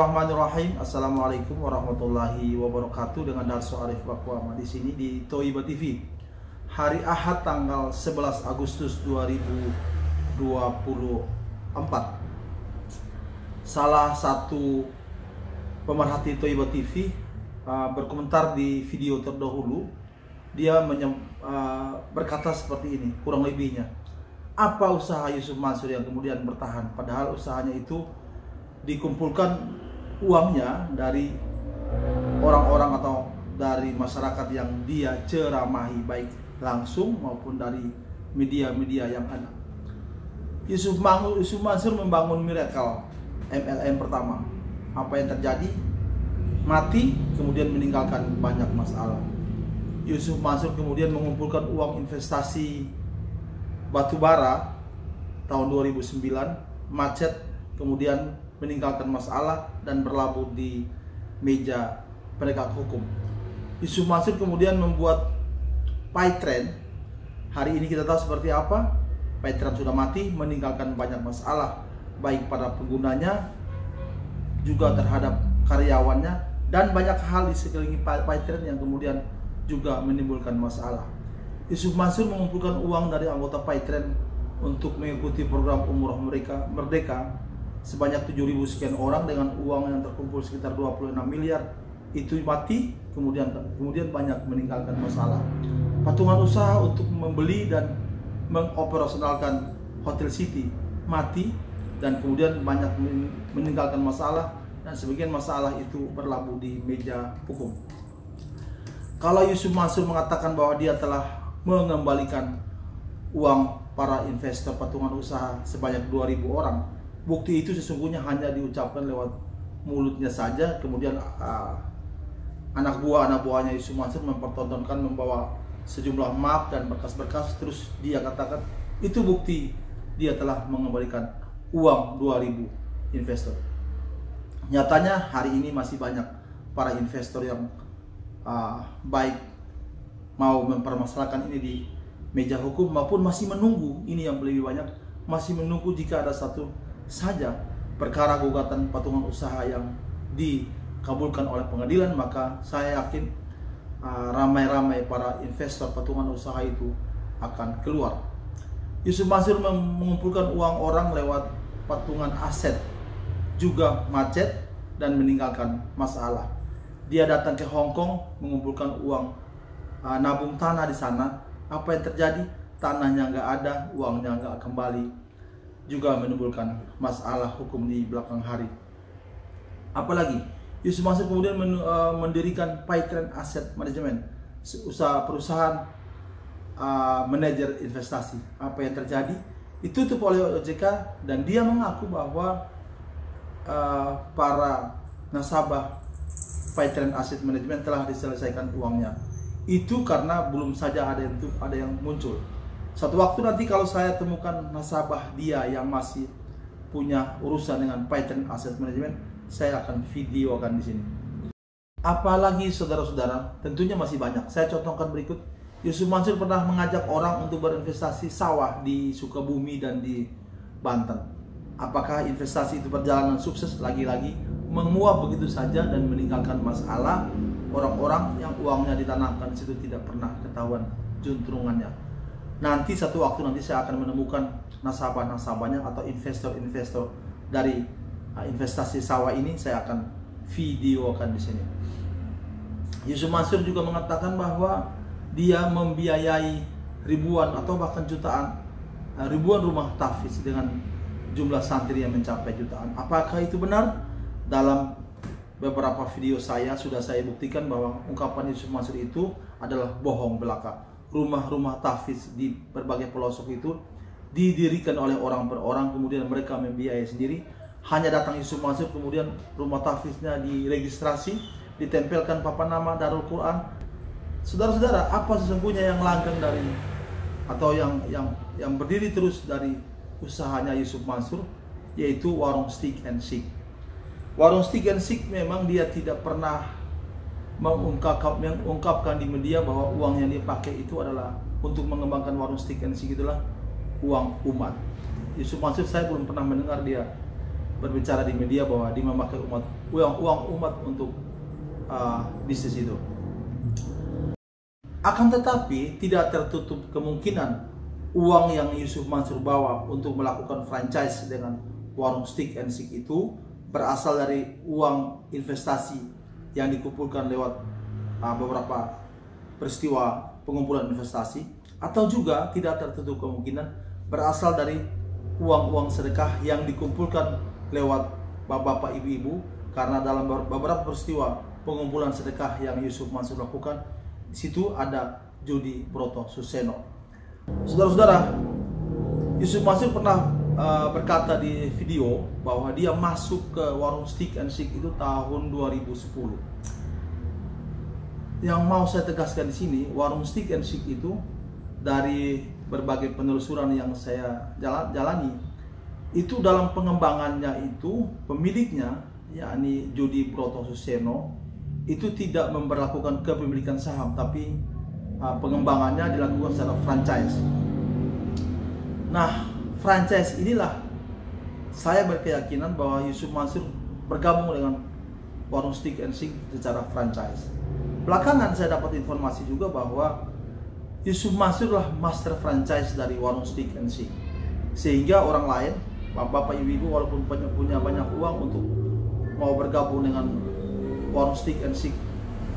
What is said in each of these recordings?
Bismillahirrahmanirrahim. Assalamualaikum warahmatullahi wabarakatuh. Dengan Darso Arif Bakwama di sini di Toiba TV. Hari Ahad tanggal 11 Agustus 2024. Salah satu pemerhati Toiba TV berkomentar di video terdahulu. Dia berkata seperti ini, kurang lebihnya. Apa usaha Yusuf Mansur yang kemudian bertahan? Padahal usahanya itu dikumpulkan uangnya dari orang-orang atau dari masyarakat yang dia ceramahi, baik langsung maupun dari media-media yang ada. Yusuf Mansur membangun miracle MLM pertama. Apa yang terjadi? Mati, kemudian meninggalkan banyak masalah. Yusuf Mansur kemudian mengumpulkan uang investasi batubara tahun 2009, macet, kemudian meninggalkan masalah dan berlabuh di meja penegak hukum. Yusuf Mansur kemudian membuat PayTrend. Hari ini kita tahu seperti apa. PayTrend sudah mati, meninggalkan banyak masalah, baik pada penggunanya, juga terhadap karyawannya, dan banyak hal di sekeliling PayTrend yang kemudian juga menimbulkan masalah. Yusuf Mansur mengumpulkan uang dari anggota PayTrend untuk mengikuti program umroh Merdeka sebanyak 7.000 sekian orang dengan uang yang terkumpul sekitar 26 miliar. Itu mati, kemudian banyak meninggalkan masalah. Patungan usaha untuk membeli dan mengoperasionalkan Hotel City mati, dan kemudian banyak meninggalkan masalah, dan sebagian masalah itu berlabuh di meja hukum. Kalau Yusuf Mansur mengatakan bahwa dia telah mengembalikan uang para investor patungan usaha sebanyak 2.000 orang, bukti itu sesungguhnya hanya diucapkan lewat mulutnya saja. Kemudian anak buahnya Yusuf Mansur mempertontonkan membawa sejumlah map dan berkas-berkas, terus dia katakan itu bukti dia telah mengembalikan uang 2.000 investor. Nyatanya hari ini masih banyak para investor yang baik mau mempermasalahkan ini di meja hukum maupun masih menunggu. Ini yang lebih banyak, masih menunggu jika ada satu saja perkara gugatan patungan usaha yang dikabulkan oleh pengadilan, maka saya yakin ramai-ramai para investor patungan usaha itu akan keluar. Yusuf Mansur mengumpulkan uang orang lewat patungan aset, juga macet dan meninggalkan masalah. Dia datang ke Hong Kong mengumpulkan uang, nabung tanah di sana. Apa yang terjadi? Tanahnya nggak ada, uangnya nggak kembali, juga menimbulkan masalah hukum di belakang hari. Apalagi Yusuf Mansur kemudian mendirikan PayTrend Asset Management, perusahaan manajer investasi. Apa yang terjadi? Ditutup oleh OJK, dan dia mengaku bahwa para nasabah PayTrend Asset Management telah diselesaikan uangnya. Itu karena belum saja ada yang muncul. Satu waktu nanti kalau saya temukan nasabah dia yang masih punya urusan dengan PayTrend Asset Management, saya akan videokan di sini. Apalagi saudara-saudara, tentunya masih banyak. Saya contohkan berikut. Yusuf Mansur pernah mengajak orang untuk berinvestasi sawah di Sukabumi dan di Banten. Apakah investasi itu berjalan dengan sukses? Lagi-lagi menguap begitu saja dan meninggalkan masalah. Orang-orang yang uangnya ditanamkan di situ tidak pernah ketahuan juntrungannya. Nanti satu waktu nanti saya akan menemukan nasabah-nasabahnya atau investor-investor dari investasi sawah ini, saya akan videokan di sini. Yusuf Mansur juga mengatakan bahwa dia membiayai ribuan atau bahkan jutaan, ribuan rumah tahfiz dengan jumlah santri yang mencapai jutaan. Apakah itu benar? Dalam beberapa video sudah saya buktikan bahwa ungkapan Yusuf Mansur itu adalah bohong belaka. Rumah-rumah tahfiz di berbagai pelosok itu didirikan oleh orang per orang, kemudian mereka membiayai sendiri. Hanya datang Yusuf Mansur, kemudian rumah tahfiznya diregistrasi, ditempelkan papan nama Darul Quran. Saudara-saudara, apa sesungguhnya yang langgeng dari atau yang berdiri terus dari usahanya Yusuf Mansur, yaitu warung Stick and Shake. Warung Stick and Shake memang dia tidak pernah mengungkapkan di media bahwa uang yang dia pakai itu adalah untuk mengembangkan warung Stick and Shake, itulah uang umat. Yusuf Mansur saya belum pernah mendengar dia berbicara di media bahwa dia memakai uang umat untuk bisnis itu. Akan tetapi tidak tertutup kemungkinan uang yang Yusuf Mansur bawa untuk melakukan franchise dengan warung Stick and Shake itu berasal dari uang investasi yang dikumpulkan lewat beberapa peristiwa pengumpulan investasi, atau juga tidak tertutup kemungkinan berasal dari uang-uang sedekah yang dikumpulkan lewat bapak-bapak, ibu-ibu, karena dalam beberapa peristiwa pengumpulan sedekah yang Yusuf Mansur lakukan, di situ ada Jody Broto Suseno. Saudara-saudara, Yusuf Mansur pernah berkata di video bahwa dia masuk ke warung Stick and Shake itu tahun 2010. Yang mau saya tegaskan di sini, warung Stick and Shake itu dari berbagai penelusuran yang saya jalani, itu dalam pengembangannya itu pemiliknya, yakni Jody Broto Suseno, itu tidak memberlakukan kepemilikan saham, tapi pengembangannya dilakukan secara franchise. Nah, franchise inilah saya berkeyakinan bahwa Yusuf Mansur bergabung dengan warung Stick and Shake secara franchise. Belakangan saya dapat informasi juga bahwa Yusuf Mansur lah master franchise dari warung Stick and Shake, sehingga orang lain, bapak ibu-ibu, walaupun punya banyak uang untuk mau bergabung dengan warung Stick and Shake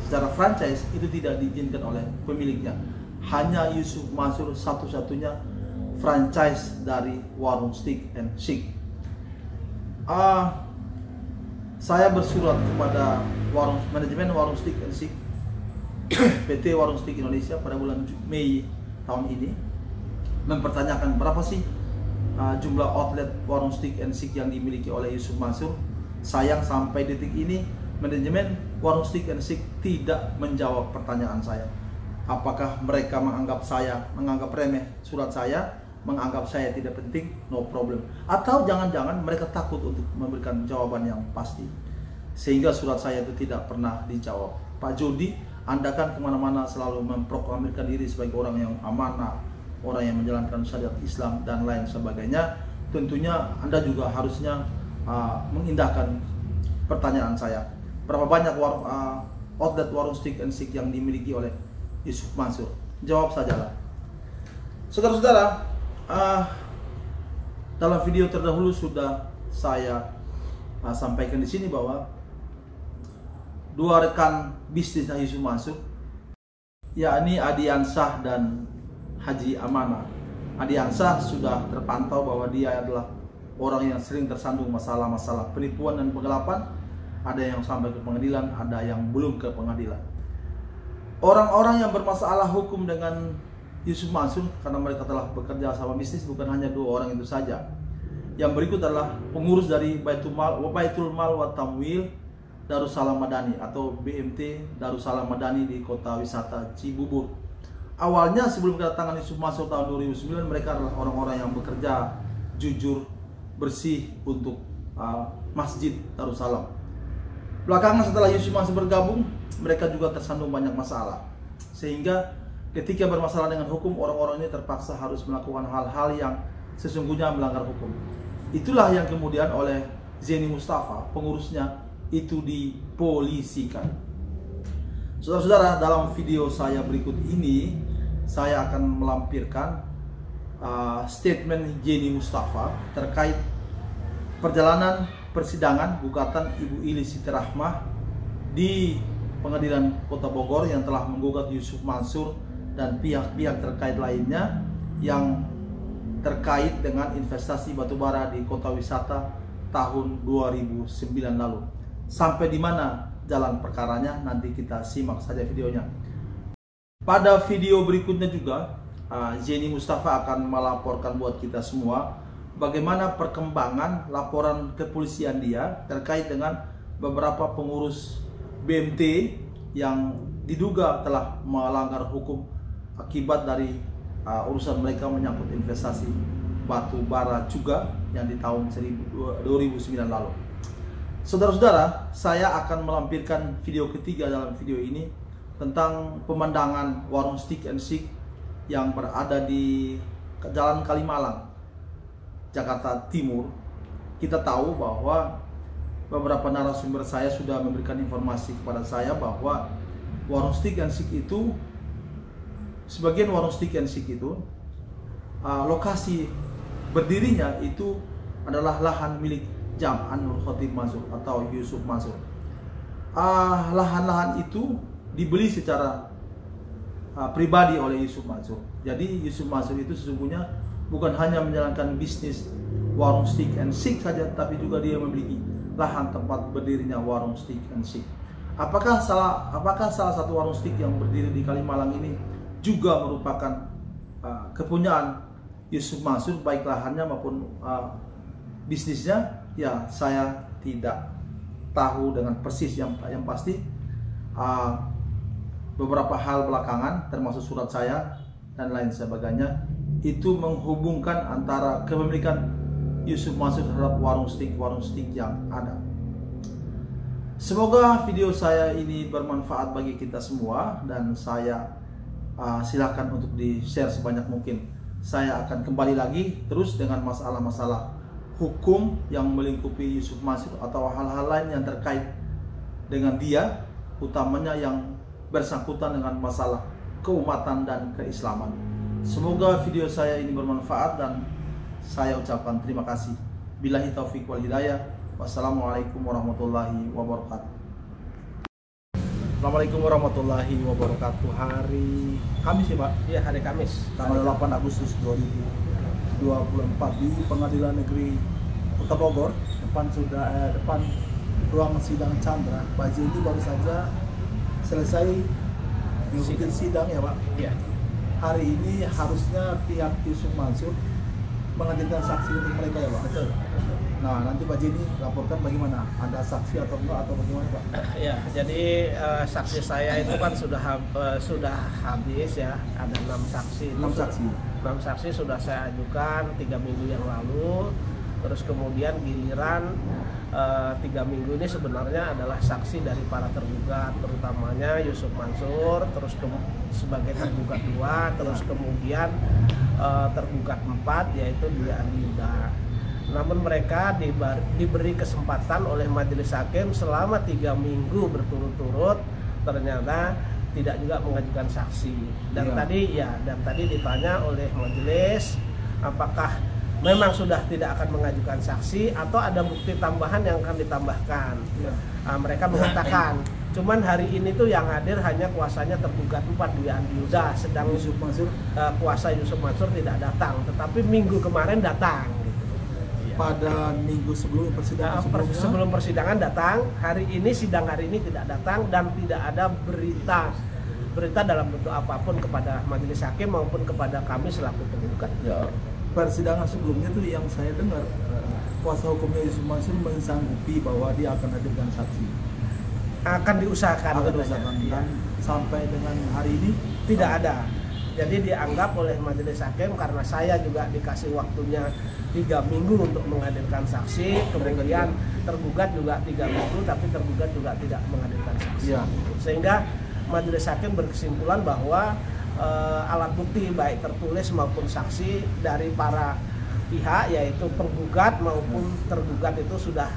secara franchise, itu tidak diizinkan oleh pemiliknya. Hanya Yusuf Mansur satu-satunya franchise dari warung Stick and Shake. Saya bersurat kepada manajemen warung Stick and Shake, PT Warung Stick Indonesia, pada bulan Mei tahun ini, mempertanyakan berapa sih jumlah outlet warung Stick and Shake yang dimiliki oleh Yusuf Mansur. Sayang sampai detik ini manajemen warung Stick and Shake tidak menjawab pertanyaan saya. Apakah mereka menganggap remeh surat saya, menganggap saya tidak penting? No problem. Atau jangan-jangan mereka takut untuk memberikan jawaban yang pasti, sehingga surat saya itu tidak pernah dijawab. Pak Jody, Anda kan kemana-mana selalu memproklamirkan diri sebagai orang yang amanah, orang yang menjalankan syariat Islam dan lain sebagainya. Tentunya Anda juga harusnya mengindahkan pertanyaan saya. Berapa banyak outlet warung Stick and Shake yang dimiliki oleh Yusuf Mansur? Jawab sajalah. Saudara-saudara, dalam video terdahulu sudah saya sampaikan di sini bahwa dua rekan bisnis Yusuf Mansur, yakni Adiansyah dan Haji Amanah. Adiansyah sudah terpantau bahwa dia adalah orang yang sering tersandung masalah-masalah penipuan dan penggelapan. Ada yang sampai ke pengadilan, ada yang belum ke pengadilan. Orang-orang yang bermasalah hukum dengan Yusuf Mansur karena mereka telah bekerja sama bisnis bukan hanya dua orang itu saja. Yang berikut adalah pengurus dari Baitul Mal wa Tamwil Darussalam Madani atau BMT Darussalam Madani di kota wisata Cibubur. Awalnya sebelum kedatangan Yusuf Mansur tahun 2009, mereka adalah orang-orang yang bekerja jujur, bersih untuk Masjid Darussalam. Belakangan setelah Yusuf Mansur bergabung, mereka juga tersandung banyak masalah, sehingga ketika bermasalah dengan hukum, orang-orang ini terpaksa harus melakukan hal-hal yang sesungguhnya melanggar hukum. Itulah yang kemudian oleh Zeni Mustafa, pengurusnya, itu dipolisikan. Saudara-saudara, dalam video saya berikut ini, saya akan melampirkan statement Zeni Mustafa terkait perjalanan persidangan gugatan Ibu Ili Siti Rahmah di Pengadilan Kota Bogor yang telah menggugat Yusuf Mansur dan pihak-pihak terkait lainnya yang terkait dengan investasi batubara di kota wisata tahun 2009 lalu. Sampai di mana jalan perkaranya, nanti kita simak saja videonya. Pada video berikutnya juga Zeni Mustafa akan melaporkan buat kita semua bagaimana perkembangan laporan kepolisian dia terkait dengan beberapa pengurus BMT yang diduga telah melanggar hukum akibat dari urusan mereka menyangkut investasi batu bara juga yang di tahun 2009 lalu. Saudara-saudara, saya akan melampirkan video ketiga dalam video ini tentang pemandangan warung Stick and Shake yang berada di Jalan Kalimalang, Jakarta Timur, kita tahu bahwa beberapa narasumber saya sudah memberikan informasi kepada saya bahwa warung Steak and Seek itu, sebagian warung Steak and Seek itu lokasi berdirinya itu adalah lahan milik Jam' An-Nur Khatib Mansur atau Yusuf Mansur. Lahan-lahan itu dibeli secara pribadi oleh Yusuf Mansur. Jadi Yusuf Mansur itu sesungguhnya bukan hanya menjalankan bisnis warung Steak and Seek saja, tapi juga dia memiliki lahan tempat berdirinya warung Steak and Seek. Apakah salah satu warung steak yang berdiri di Kalimalang ini juga merupakan kepunyaan Yusuf Mansur, baik lahannya maupun bisnisnya? Ya, saya tidak tahu dengan persis. Yang pasti beberapa hal belakangan, termasuk surat saya dan lain sebagainya, itu menghubungkan antara kepemilikan Yusuf Mansur terhadap warung steak yang ada. Semoga video saya ini bermanfaat bagi kita semua, dan saya silakan untuk di-share sebanyak mungkin. Saya akan kembali lagi terus dengan masalah-masalah hukum yang melingkupi Yusuf Mansur atau hal-hal lain yang terkait dengan dia, utamanya yang bersangkutan dengan masalah keumatan dan keislaman. Semoga video saya ini bermanfaat dan saya ucapkan terima kasih. Billahi taufiq wal hidayah. Wassalamualaikum warahmatullahi wabarakatuh. Assalamualaikum warahmatullahi wabarakatuh. Hari Kamis ya Pak? Iya, hari Kamis, tanggal 8 Agustus 2024 di Pengadilan Negeri Kota Bogor, depan ruang sidang Chandra. Pak Jenny baru saja selesai mengikuti sidang ya Pak? Iya. Hari ini harusnya pihak Yusuf Mansur menghadirkan saksi untuk mereka ya Pak? Betul. Nah, nanti Pak Jenny laporkan bagaimana, ada saksi atau enggak atau bagaimana Pak? Ya, jadi saksi saya itu kan sudah habis ya, ada 6 saksi. 6 saksi. 6 saksi sudah saya ajukan 3 minggu yang lalu. Terus kemudian giliran 3 minggu ini sebenarnya adalah saksi dari para tergugat, terutamanya Yusuf Mansur, terus sebagai tergugat 2, terus kemudian tergugat 4 yaitu Dwi Andi Yuda. Namun mereka diberi kesempatan oleh majelis hakim selama 3 minggu berturut-turut, ternyata tidak juga mengajukan saksi. Dan tadi ditanya oleh majelis apakah memang sudah tidak akan mengajukan saksi atau ada bukti tambahan yang akan ditambahkan. Mereka mengatakan cuman hari ini tuh yang hadir hanya kuasanya tergugat 4 Dwi Andi Yuda, sedang Yusuf Mansur, kuasa Yusuf Mansur tidak datang, tetapi minggu kemarin datang. Pada minggu sebelum persidangan sebelum persidangan datang, hari ini sidang hari ini tidak datang, dan tidak ada berita dalam bentuk apapun kepada majelis hakim maupun kepada kami selaku penggugat. Ya, persidangan sebelumnya tuh yang saya dengar kuasa hukumnya Yusuf Mansur mensanggupi bahwa dia akan hadirkan saksi. Akan diusahakan. Dan sampai dengan hari ini tidak ada. Jadi dianggap oleh majelis hakim karena saya juga dikasih waktunya 3 minggu untuk menghadirkan saksi, kemudian tergugat juga 3 minggu, tapi tergugat juga tidak menghadirkan saksi. Ya. Sehingga majelis hakim berkesimpulan bahwa alat bukti baik tertulis maupun saksi dari para pihak, yaitu penggugat maupun tergugat, itu sudah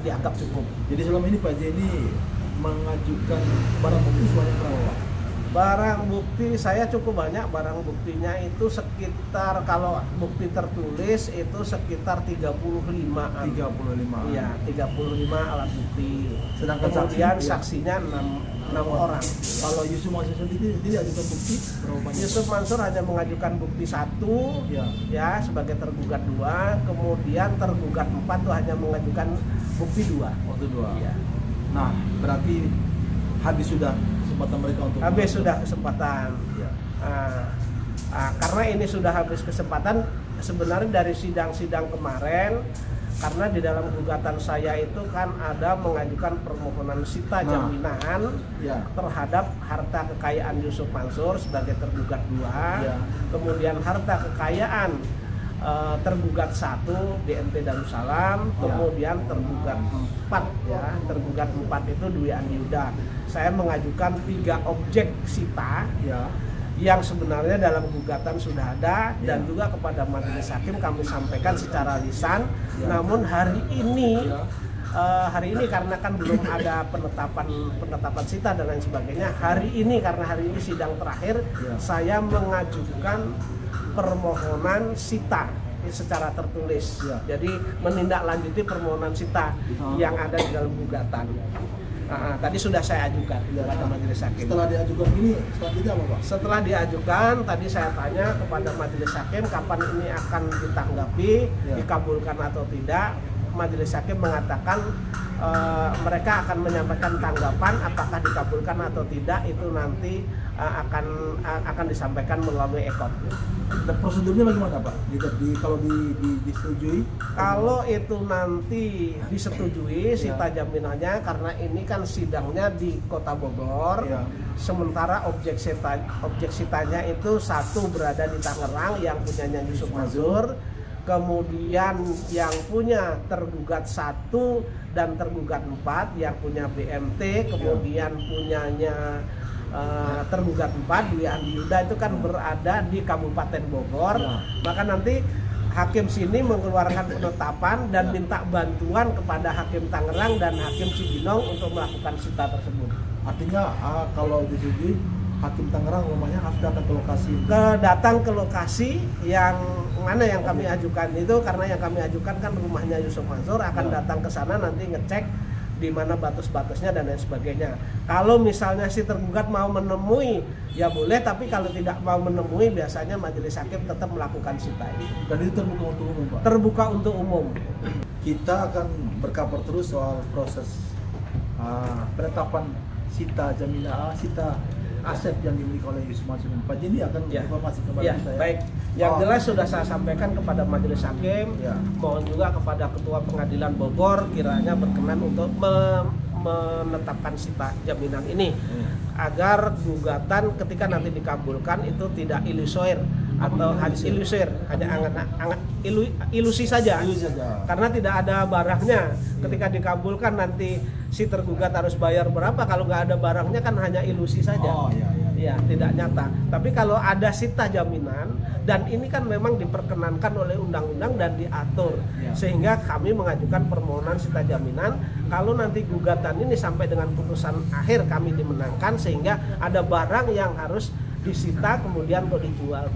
dianggap cukup. Jadi selama ini Pak Jenny mengajukan barang bukti sebanyak berapa? Barang bukti saya cukup banyak. Barang buktinya itu sekitar, kalau bukti tertulis itu sekitar 35-an. 35. Iya, 35 alat bukti. Sedangkan kemudian saksi, saksinya 6 orang. Kalau Yusuf Mansur sendiri tidak ajukan bukti berapa banyak? Yusuf Mansur hanya mengajukan bukti 1 ya sebagai tergugat 2, kemudian tergugat 4 tuh hanya mengajukan bukti 2. Waktu 2. Iya. Nah, berarti habis sudah kesempatan mereka untuk sudah kesempatan. Ya. Karena ini sudah habis kesempatan, sebenarnya dari sidang-sidang kemarin, karena di dalam gugatan saya itu kan ada mengajukan permohonan sita jaminan terhadap harta kekayaan Yusuf Mansur sebagai tergugat 2, kemudian harta kekayaan tergugat 1 DNT Darussalam, kemudian tergugat 4 tergugat 4 itu Dwi Andi Yuda. Saya mengajukan 3 objek sita yang sebenarnya dalam gugatan sudah ada dan juga kepada majelis hakim kami sampaikan secara lisan. Namun hari ini karena kan belum ada penetapan sita dan lain sebagainya. Hari ini karena hari ini sidang terakhir, saya mengajukan permohonan sita secara tertulis. Jadi menindaklanjuti permohonan sita yang ada di dalam gugatan. Tadi sudah saya ajukan kepada majelis hakim. Setelah diajukan ini, selanjutnya apa Pak? Setelah diajukan, tadi saya tanya kepada majelis hakim kapan ini akan ditanggapi, dikabulkan atau tidak. Majelis hakim mengatakan mereka akan menyampaikan tanggapan apakah dikabulkan atau tidak itu nanti akan disampaikan melalui ekot. Dan prosedurnya bagaimana Pak? Kalau disetujui? Kalau itu nanti disetujui sita jaminannya, karena ini kan sidangnya di Kota Bogor, sementara objek sitanya itu satu berada di Tangerang yang punyanya Yusuf Mazur, kemudian yang punya tergugat 1 dan tergugat 4 yang punya BMT, kemudian punyanya tergugat 4 Dwi Andi Yuda itu kan berada di Kabupaten Bogor. Maka nanti hakim sini mengeluarkan penetapan dan minta bantuan kepada hakim Tangerang dan hakim Cibinong untuk melakukan sita tersebut. Artinya kalau disetujui, hakim Tangerang rumahnya harus datang ke lokasi. Datang ke lokasi yang mana yang kami ajukan itu, karena yang kami ajukan kan rumahnya Yusuf Mazur, akan datang ke sana nanti ngecek di mana batas-batasnya dan lain sebagainya. Kalau misalnya si tergugat mau menemui, ya boleh, tapi kalau tidak mau menemui, biasanya majelis hakim tetap melakukan sita ini. Dan itu terbuka untuk umum Pak? Terbuka untuk umum. Kita akan berkabar terus soal proses penetapan sita jaminan, sita aset yang dimiliki oleh Yusuf Mazur. Pak Jeni akan informasi kepada kita. Baik. Yang jelas sudah saya sampaikan kepada majelis hakim, mohon juga kepada Ketua Pengadilan Bogor kiranya berkenan untuk menetapkan sita jaminan ini agar gugatan ketika nanti dikabulkan itu tidak ilusoir atau hanya ilusi saja. Karena tidak ada barangnya. Ketika dikabulkan nanti si tergugat harus bayar berapa, kalau nggak ada barangnya kan hanya ilusi saja. Ya, tidak nyata. Tapi kalau ada sita jaminan, dan ini kan memang diperkenankan oleh undang-undang dan diatur, sehingga kami mengajukan permohonan sita jaminan. Kalau nanti gugatan ini sampai dengan putusan akhir kami dimenangkan, sehingga ada barang yang harus disita kemudian untuk dijual.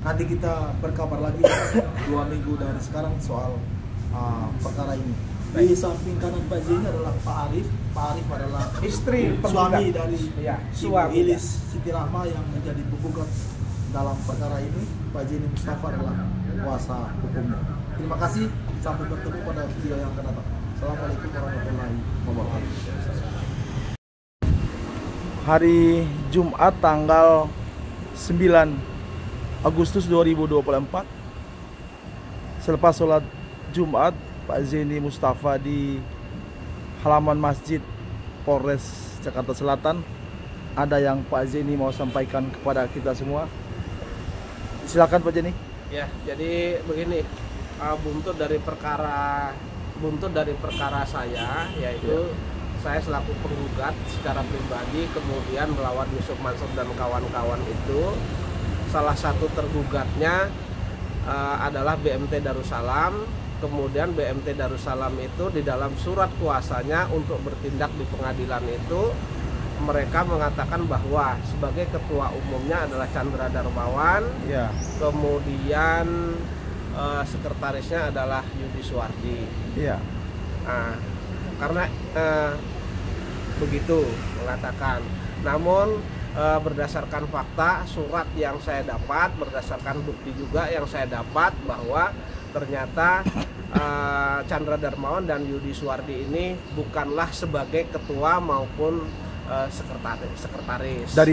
Nanti kita berkabar lagi 2 minggu dari sekarang soal perkara ini. Di samping kanan Pak Jeni adalah Pak Arif. Pak Arif adalah istri suami dari suami Ilis Siti Rahma yang menjadi penggugat dalam perkara ini. Pak Jeni Mustafa adalah kuasa hukumnya. Terima kasih, sampai bertemu pada video yang akan datang. Assalamualaikum warahmatullahi wabarakatuh. Hari Jumat tanggal 9 Agustus 2024, selepas sholat Jumat, Pak Zeni Mustafa di halaman Masjid Polres Jakarta Selatan. Ada yang Pak Zeni mau sampaikan kepada kita semua. Silakan Pak Zeni. Ya, jadi begini, buntut dari perkara saya, yaitu saya selaku penggugat secara pribadi kemudian melawan Yusuf Mazur dan kawan-kawan itu. Salah satu tergugatnya adalah BMT Darussalam. Kemudian BMT Darussalam itu di dalam surat kuasanya untuk bertindak di pengadilan itu, mereka mengatakan bahwa sebagai ketua umumnya adalah Chandra Darmawan, kemudian sekretarisnya adalah Yudi Suwardi. Karena begitu mengatakan. Namun berdasarkan fakta, surat yang saya dapat, berdasarkan bukti juga yang saya dapat, bahwa ternyata Chandra Darmawan dan Yudi Suwardi ini bukanlah sebagai ketua maupun sekretaris dari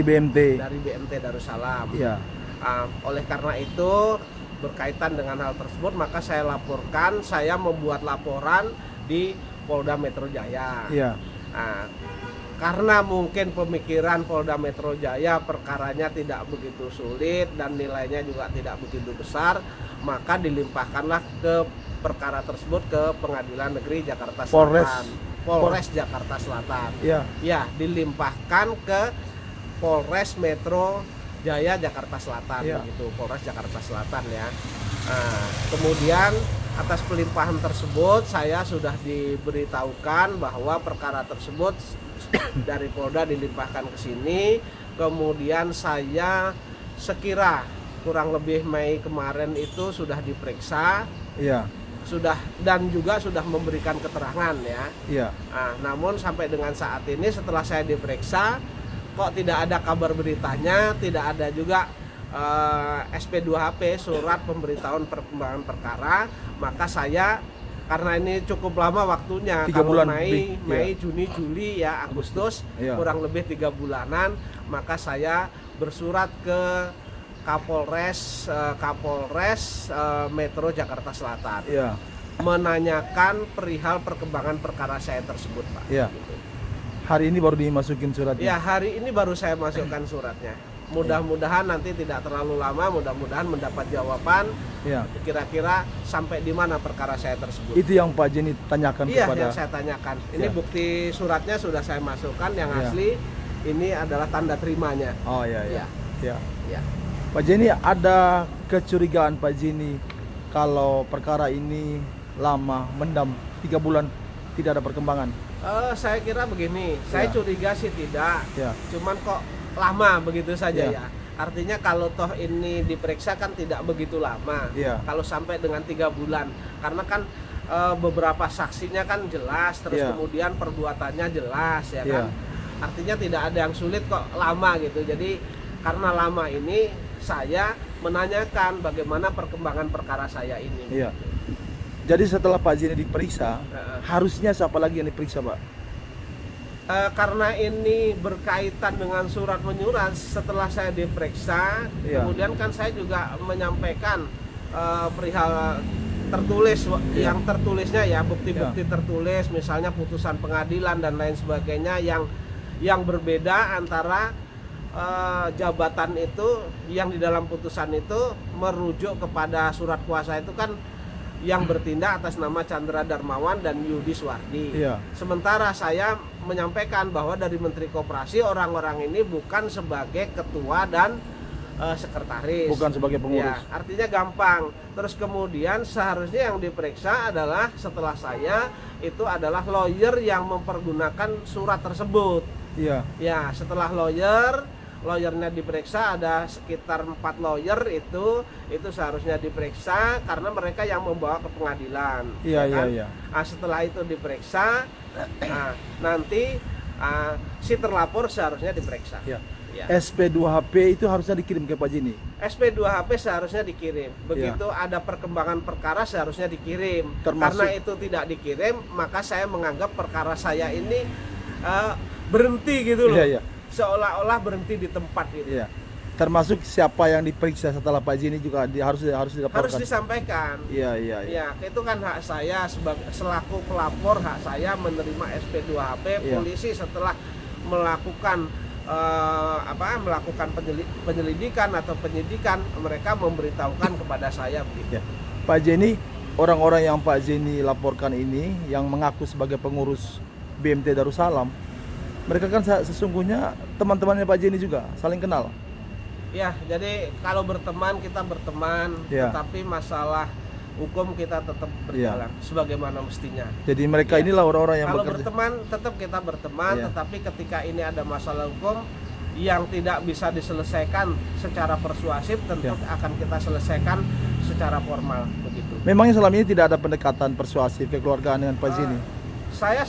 BMT Darussalam. Oleh karena itu, berkaitan dengan hal tersebut, maka saya laporkan, saya membuat laporan di Polda Metro Jaya. Karena mungkin pemikiran Polda Metro Jaya perkaranya tidak begitu sulit dan nilainya juga tidak begitu besar, maka dilimpahkanlah ke perkara tersebut ke Pengadilan Negeri Jakarta Selatan, Polres Jakarta Selatan. Dilimpahkan ke Polres Metro Jaya Jakarta Selatan, Iya. begitu, Polres Jakarta Selatan ya. Nah, kemudian atas pelimpahan tersebut saya sudah diberitahukan bahwa perkara tersebut dari Polda dilimpahkan ke sini. Kemudian saya sekira kurang lebih Mei kemarin itu sudah diperiksa, Iya. dan juga sudah memberikan keterangan ya. Iya. Nah, namun sampai dengan saat ini setelah saya diperiksa kok tidak ada kabar beritanya, tidak ada juga SP2HP, surat pemberitahuan perkembangan perkara. Maka saya, karena ini cukup lama waktunya, 3 kalau bulan Mei, lebih, Mei, iya. Juni, Juli ya, Agustus, Iya. kurang lebih 3 bulanan, maka saya bersurat ke Kapolres Metro Jakarta Selatan, Iya. menanyakan perihal perkembangan perkara saya tersebut, Pak. Iya. Gitu. Hari ini baru dimasukin suratnya. Ya, hari ini baru saya masukkan suratnya. Mudah-mudahan nanti tidak terlalu lama, mudah-mudahan mendapat jawaban Iya. kira-kira sampai di mana perkara saya tersebut. Itu yang Pak Jenny tanyakan Iya, kepada. yang saya tanyakan. Ini Ya. bukti suratnya sudah saya masukkan, yang Ya. asli ini adalah tanda terimanya. Oh iya iya. Ya. Iya. Ya. Pak Jenny, ada kecurigaan Pak Jenny kalau perkara ini lama mendam 3 bulan tidak ada perkembangan? Saya kira begini, saya Ya. curiga sih tidak, Ya. cuman kok lama begitu saja Ya. ya. Artinya kalau toh ini diperiksa kan tidak begitu lama. Ya. Kalau sampai dengan 3 bulan, karena kan beberapa saksinya kan jelas, terus Ya. kemudian perbuatannya jelas ya Ya. kan. Artinya tidak ada yang sulit kok lama gitu. Jadi karena lama ini saya menanyakan bagaimana perkembangan perkara saya ini. Iya. Jadi setelah Pak Jenny diperiksa, harusnya siapa lagi yang diperiksa, Pak? Karena ini berkaitan dengan surat menyurat, setelah saya diperiksa, Iya. kemudian kan saya juga menyampaikan perihal tertulis, Iya. yang tertulisnya ya, bukti-bukti tertulis, misalnya putusan pengadilan dan lain sebagainya, yang berbeda antara jabatan itu yang di dalam putusan itu merujuk kepada surat kuasa itu kan yang bertindak atas nama Chandra Darmawan dan Yudi Suwardi. Iya. Sementara saya menyampaikan bahwa dari Menteri Koperasi orang-orang ini bukan sebagai ketua dan sekretaris. Bukan sebagai pengurus. Ya, artinya gampang. Terus kemudian seharusnya yang diperiksa adalah setelah saya itu adalah lawyer yang mempergunakan surat tersebut. Iya. Ya, setelah lawyernya diperiksa, ada sekitar 4 lawyer itu seharusnya diperiksa karena mereka yang membawa ke pengadilan. Iya, ya iya, kan? iya. Nah, setelah itu diperiksa, nanti si terlapor seharusnya diperiksa. Iya. Ya. SP2HP itu harusnya dikirim ke Pak Jenny. SP2HP seharusnya dikirim. Begitu ada perkembangan perkara seharusnya dikirim. Termasuk- Karena itu tidak dikirim, maka saya menganggap perkara saya ini berhenti gitu loh. Iya, iya. Seolah-olah berhenti di tempat gitu. Iya. Termasuk siapa yang diperiksa setelah Pak Jenny juga harus dilaporkan. Harus disampaikan. Iya, iya, iya. Ya, itu kan hak saya selaku pelapor, hak saya menerima SP2HP. Iya. Polisi setelah melakukan penyelidikan atau penyidikan, mereka memberitahukan kepada saya begitu. Ya. Pak Jenny, orang-orang yang Pak Jenny laporkan ini yang mengaku sebagai pengurus BMT Darussalam, mereka kan sesungguhnya teman-temannya Pak Jenny juga, saling kenal. Ya, jadi kalau berteman kita berteman, Ya. tetapi masalah hukum kita tetap berjalan sebagaimana mestinya. Jadi mereka Ya. inilah orang-orang yang Kalau bekerja. berteman tetap kita berteman, Ya. tetapi ketika ini ada masalah hukum yang tidak bisa diselesaikan secara persuasif, tentu Ya. akan kita selesaikan secara formal begitu. Memangnya selama ini tidak ada pendekatan persuasif kekeluargaan dengan Pak Jenny? Saya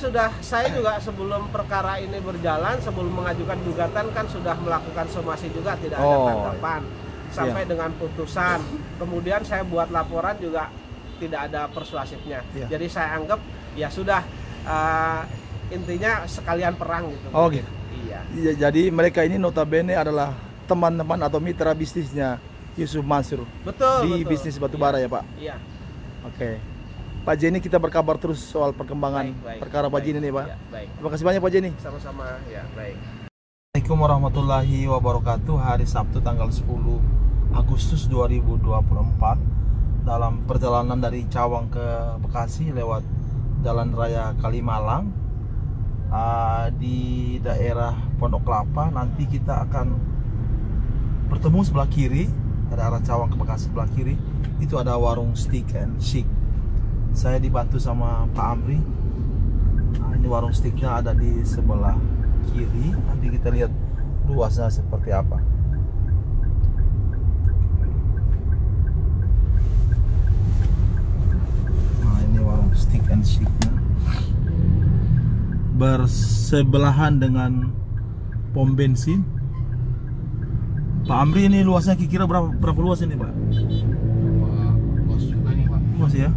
juga sebelum perkara ini berjalan, sebelum mengajukan gugatan kan sudah melakukan somasi juga, tidak ada tanggapan sampai dengan putusan. Kemudian saya buat laporan juga tidak ada persuasifnya. Iya. Jadi saya anggap ya sudah, intinya sekalian perang gitu. Oh gitu. Iya. Iya, jadi mereka ini notabene adalah teman-teman atau mitra bisnisnya Yusuf Mansur Betul. di bisnis batubara ya Pak? Iya. Oke. Pak Jenny, kita berkabar terus soal perkembangan Baik, perkara Pak baik. Jenny nih Pak. Ya, baik. Terima kasih banyak Pak Jenny. Sama-sama ya, baik. Assalamualaikum warahmatullahi wabarakatuh. Hari Sabtu tanggal 10 Agustus 2024 dalam perjalanan dari Cawang ke Bekasi lewat Jalan Raya Kalimalang di daerah Pondok Kelapa. Nanti kita akan bertemu sebelah kiri, ada arah Cawang ke Bekasi sebelah kiri, itu ada warung Steak and Chic. Saya dibantu sama Pak Amri. Nah, ini warung steaknya ada di sebelah kiri. Nanti kita lihat luasnya seperti apa. Nah, ini warung Steak and Chic-nya. Bersebelahan dengan pom bensin. Pak Amri, ini luasnya kira-kira berapa luas ini, Pak? Luas juga nih, Pak. Luas ya?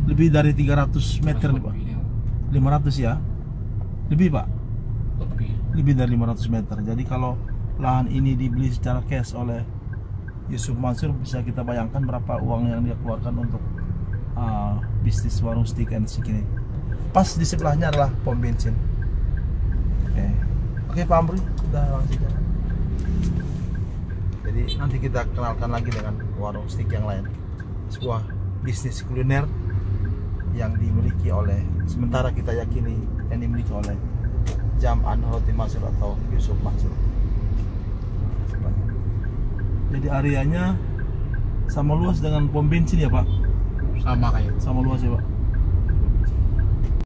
Lebih dari 300 meter nih, Pak. 500 ya? Lebih, Pak? Lebih dari 500 meter. Jadi kalau lahan ini dibeli secara cash oleh Yusuf Mansur, bisa kita bayangkan berapa uang yang dia keluarkan untuk bisnis warung Steak and Chic ini. Pas di sebelahnya adalah pom bensin. Oke, Pak Amri, udah langsung jalan. Jadi nanti kita kenalkan lagi dengan warung steak yang lain. Sebuah bisnis kuliner yang dimiliki oleh, sementara kita yakini yang dimiliki oleh Jam'an Roti Mansur atau Yusuf Mansur. Jadi areanya sama luas dengan pom bensin ya, Pak? Sama kayak. Sama luas ya, Pak?